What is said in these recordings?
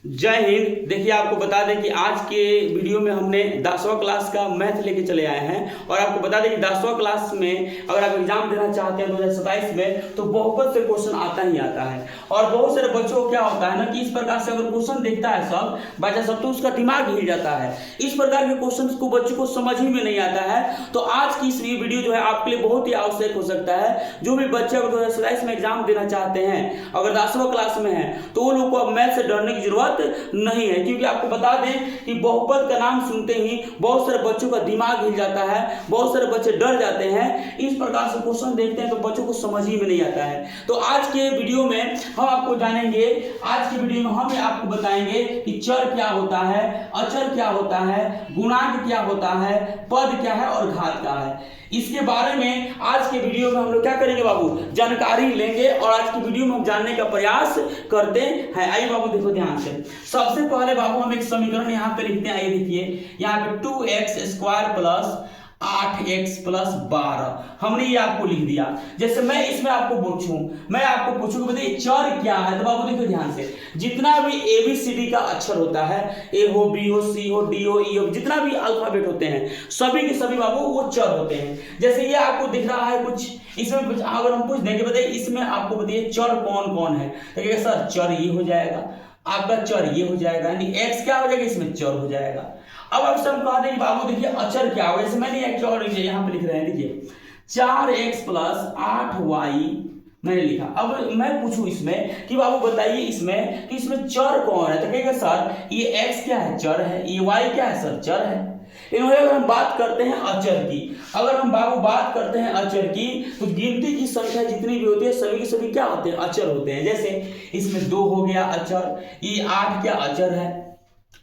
जय हिंद। देखिए, आपको बता दें कि आज के वीडियो में हमने 10वां क्लास का मैथ लेके चले आए हैं और आपको बता दें कि 10वां क्लास में अगर आप एग्जाम देना चाहते हैं 2027 में तो बहुत से क्वेश्चन आता ही आता है। और बहुत सारे बच्चों को क्या होता है ना कि इस प्रकार से अगर क्वेश्चन देखता है सब बच्चा सब तो उसका दिमाग हिल जाता है। इस प्रकार के क्वेश्चन को बच्चों को समझ ही में नहीं आता है। तो आज की इस वीडियो जो है आपके लिए बहुत ही आवश्यक हो सकता है। जो भी बच्चे अगर 2027 में एग्जाम देना चाहते हैं, अगर 10वां क्लास में है, तो वो लोग को अब मैथ से डरने की जरूरत नहीं है। क्योंकि आपको बता दें कि बहुपद का नाम सुनते ही बहुत सारे बच्चों का दिमाग हिल जाता है, बहुत सारे बच्चे डर जाते हैं। इस प्रकार से क्वेश्चन देखते हैं तो बच्चों को समझ ही में नहीं आता है। तो आज के वीडियो में हम आपको जानेंगे, आज के वीडियो में हम आपको बताएंगे कि चर क्या होता है, अचर क्या होता है, गुणांक क्या होता है, पद क्या है और घात क्या है। इसके बारे में आज के वीडियो में हम लोग क्या करेंगे बाबू, जानकारी लेंगे और आज की वीडियो में हम जानने का प्रयास करते हैं। आइए बाबू देखो ध्यान से। सबसे पहले बाबू हम एक समीकरण यहाँ पे लिखते हैं। आइए देखिए, यहाँ पे 2x² प्लस 8x प्लस 12 हमने ये आपको लिख दिया। जैसे मैं इसमें आपको पूछूं बताइए चर क्या है, तो बाबू देखो ध्यान से, जितना भी ABCD का अक्षर होता है, A हो, B हो, C हो, D हो, E हो, जितना भी अल्फाबेट होते हैं सभी के सभी बाबू वो चर होते हैं। जैसे ये आपको दिख रहा है कुछ, इसमें अगर हम पूछ देंगे बताइए इसमें आपको बताइए चर कौन कौन है, तो सर चर ये हो जाएगा, आपका चर ये हो जाएगा, यानी x क्या हो जाएगा, इसमें चर हो जाएगा। अब आपसे हम कहा दें बाबू देखिए अचर क्या होगा, इसमें नहीं एक और यहाँ पे लिख रहे हैं, देखिए 4x प्लस 8y मैंने लिखा। अब मैं पूछूं इसमें कि बाबू बताइए इसमें कि इसमें चर कौन है, तो कहेगा सर ये x क्या है, चर है, ये y क्या है, सर चर है। अगर हम बात करते हैं अचर की, अगर हम बाबू बात करते हैं अचर की, तो गिनती की संख्या जितनी भी होती है सभी के सभी क्या होते हैं, अचर होते हैं। जैसे इसमें 2 हो गया अचर, ये 8 क्या अचर है,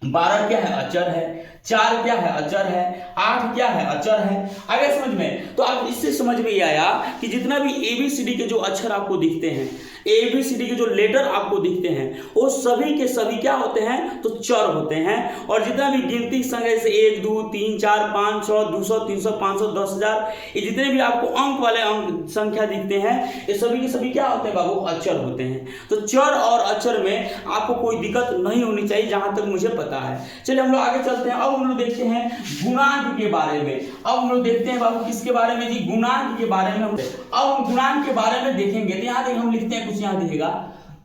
12 क्या है अचर है, 4 क्या है अचर है, 8 क्या है अचर है। आगे समझ में, तो आप इससे समझ में ये आया कि जितना भी ABCD के जो अक्षर आपको दिखते हैं, ABCD के जो लेटर आपको दिखते हैं वो सभी के सभी क्या होते हैं, तो चर होते हैं। और जितना भी गिनती संख्या जैसे 1 2 3 4 5 6 200 300 500 10,000 ये जितने भी आपको अंक वाले अंक संख्या दिखते हैं ये सभी के सभी क्या होते हैं बाबू, अचर होते हैं। तो चर और अचर में आपको कोई दिक्कत नहीं होनी चाहिए जहां तक मुझे पता है। चलिए हम लोग आगे चलते हैं। अब हम लोग देखते हैं गुणांक के बारे में। अब हम लोग देखते हैं बाबू किसके बारे में जी, गुणांक के बारे में। अब हम गुणांक के बारे में देखेंगे तो यहाँ हम लिखते हैं कुछ, यहाँ दिखेगा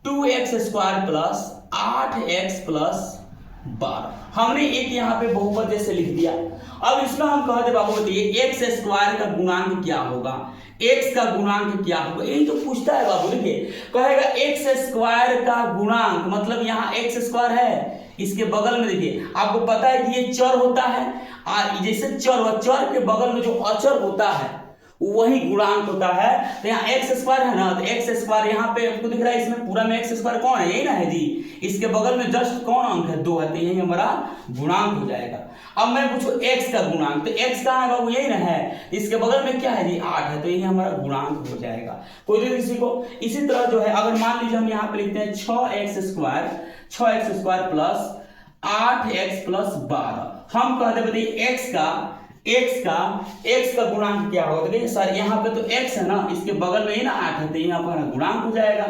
2x² प्लस 8x प्लस 12। हमने एक यहाँ पे बहुपद जैसे लिख दिया। अब इसमें हम कहते बाबू बताइए x² का गुणांक क्या होगा, x का गुणांक क्या होगा, यही तो पूछता है बाबू। देखिए कहेगा x² का गुणांक, मतलब यहाँ x² है, इसके बगल में देखिए आपको पता है कि ये चर होता है, जैसे चर के बगल में जो अचर होता है वही गुणांक होता है। तो यहाँ x² है ना, तो x² यहाँ पे आपको दिख रहा है, इसमें पूरा में x² कौन है, यही ना है जी। इसके बगल में जस्ट कौन अंक है, 2 है, तो यही हमारा गुणांक हो जाएगा। अब मैं पूछूं x का गुणांक, तो x कहाँ है बाबू, यही ना है, इसके बगल में क्या है जी, 8 है, तो यही हमारा गुणांक हो जाएगा। कोई भी किसी को इसी तरह जो है, अगर मान लीजिए हम यहाँ पे लिखते हैं 6x² प्लस 8x प्लस 12, हम कहते बताइए x का गुणांक क्या होगा, देखिए सर यहाँ पे तो x है ना, इसके बगल में ही ना 8 है, तो यहाँ पर गुणांक हो जाएगा।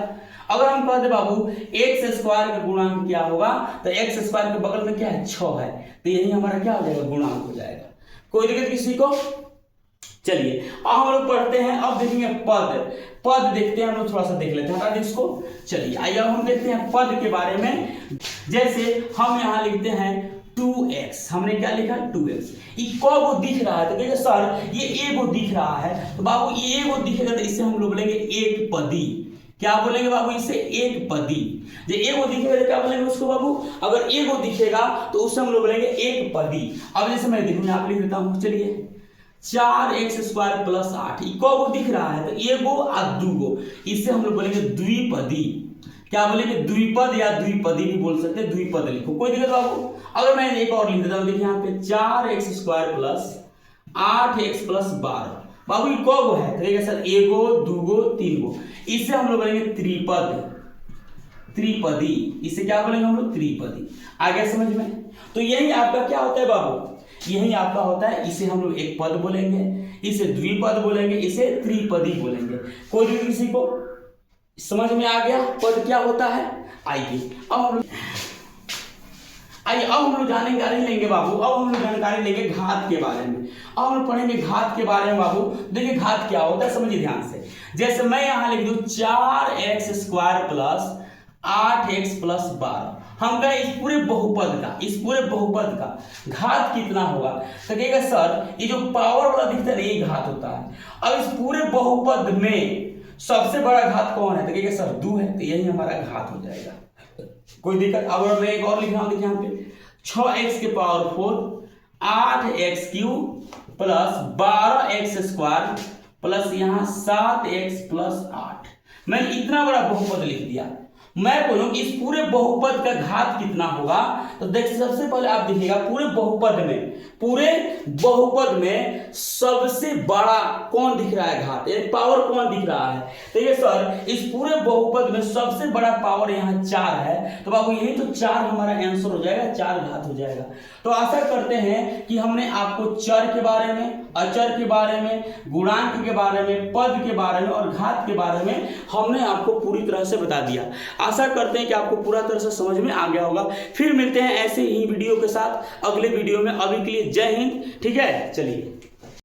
अगर हम कहते बाबू x² का गुणांक क्या होगा, तो x² के बगल में क्या है, 6 है, तो यही हमारा क्या हो जाएगा, गुणांक हो जाएगा। कोई दिक्कत किसी को। चलिए अब हम लोग पढ़ते हैं। अब देखेंगे पद देखते हैं हम लोग, थोड़ा सा देख लेते हैं, हटा इसको। चलिए आइए अब हम देखते हैं पद के बारे में। जैसे हम यहाँ लिखते हैं 2x, हमने क्या लिखा 2x, ये को दिख रहा है, तो कहेंगे सर ये एगो दिख रहा है, तो बाबू ये एगो दिखेगा तो इससे हम लोग बोलेंगे एक पदी। क्या बोलेंगे बाबू, इससे एक पदी। जो एगो दिखेगा तो क्या बोलेंगे उसको बाबू, अगर एगो दिखेगा तो उससे हम लोग बोलेंगे एक पदी। अब जैसे मैं देखूँ यहाँ पे लिख देता हूँ, चलिए 4x² प्लस 8, को दिख रहा है, तो एगो और दूगो, इससे हम लोग बोलेंगे द्विपदी। क्या बोलेंगे, द्विपद या द्विपदी भी बोल सकते हैं, द्विपद लिखो, कोई दिक्कत बाबू। अगर मैं एक और लिख देता हूँ, देखिए यहाँ पे 4x² प्लस 8x प्लस 12, बाबू ये को है, तो सर एगो दूगो तीनगो, इससे हम लोग बोलेंगे त्रिपदी। इससे क्या बोलेंगे हम लोग, त्रिपदी। आगे समझ में, तो यही आपका क्या होता है बाबू, यही आपका होता है, इसे हम लोग एक पद बोलेंगे, इसे द्विपद बोलेंगे, इसे त्रिपदी बोलेंगे। कोई भी किसी को समझ में आ गया पद क्या होता है। आइए अब हम आइए अब हम लोग जानकारी लेंगे बाबू, अब हम लोग जानकारी लेंगे घात के बारे में। अब हम लोग पढ़ेंगे घात के बारे में बाबू। देखिए घात क्या होता है समझिए ध्यान से। जैसे मैं यहाँ लिख दूं 4x² प्लस 8x प्लस 12, हम कहें इस पूरे बहुपद का घात कितना होगा, तो कहेगा सर ये जो पावर वाला दिखता है ये घात होता है। अब इस पूरे बहुपद में सबसे बड़ा घात कौन है, तो कहेगा सर 2 है, तो यही हमारा घात हो जाएगा, कोई दिक्कत। अब मैं एक और लिख रहा हूं, देखिए यहाँ पे 6x⁴ 8x³ plus 12x² plus यहाँ 7x प्लस 8। मैंने इतना बड़ा बहुपद लिख दिया। मैं बोलूं कि इस पूरे बहुपद का घात कितना होगा, तो देखिए सबसे पहले आप देखिएगा पूरे बहुपद में सबसे बड़ा कौन दिख रहा है घात, एक पावर कौन दिख रहा है, तो ये सर इस पूरे बहुपद में सबसे बड़ा पावर यहाँ 4 है, तो बाबू यही तो 4 हमारा आंसर हो जाएगा, 4 घात हो जाएगा। तो आशा करते हैं कि हमने आपको चर के बारे में, अचर के बारे में, गुणांक के बारे में, पद के बारे में और घात के बारे में हमने आपको पूरी तरह से बता दिया। आशा करते हैं कि आपको पूरा तरह से समझ में आ गया होगा। फिर मिलते हैं ऐसे ही वीडियो के साथ अगले वीडियो में। अभी के लिए जय हिंद, ठीक है, चलिए।